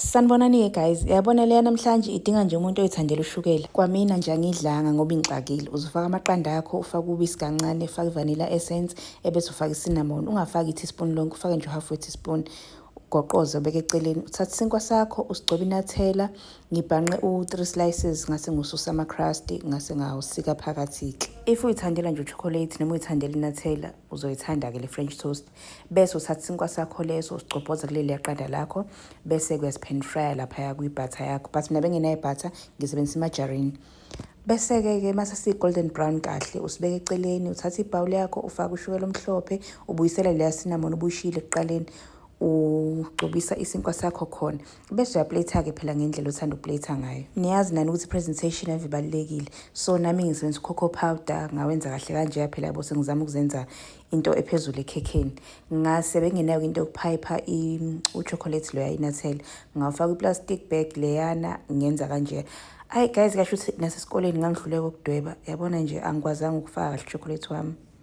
Sanibonani-ke guys, yabona leya namhlanje idinga nje umuntu oyithandela ushukela. Kwamina nje angidlanga ngoba ingixakile. Uzofaka amaqanda akho, ufake ubisi kancane, ufake vanilla essence, ebese ufake i-cinnamon. Ungafaki i-teaspoon lonke, ufake nje half we-teaspoon. Ugoqoze ubeke eceleni. Uthathe isinkwa sakho, usigcobe inathela. Ngibhanqe u-3 slices ngase ngususa ama-crust, ngase ngawusika phakathi-ke. If uyithandela nje uchocolate noma uyithandela inathela, uzoyithanda-ke le French toast. Bese uthatha isinkwa sakho leso, usigcobhoza kuleli qanda lakho, bese uyasipan frya laphaya kwi-butter yakho. But mina bengenayo i-butter, ngisebenzisa imajarini. Bese-ke mase siyi-golden brown kahle, usibeke eceleni, uthatha ibhawu yakho, ufake ushukela omhlophe, ubuyisela leya cinnamon ubuyishile ekuqaleni, ugcobisa isinkwa sakho khona. Bese uyaplate-ke phela ngendlela othanda ukuplate ngayo. Niyazi nani ukuthi i-presentation yavo ibalulekile. So nami ngisebenzisa cocoa powder, ngawenza kahle kanje phela yabo sengizama ukuzenza into ephezulu ekhekheni. Ngase bengenayo into yokuphayipha uchocolate loya inathela. Ngawufaka i-plastic bag leyana, ngenza kanje. Hayi guys, kasho ukuthi nasesikoleni ngangihluleka ukudweba. Yabona nje angikwazanga ukufaka kahle uchocolate wami.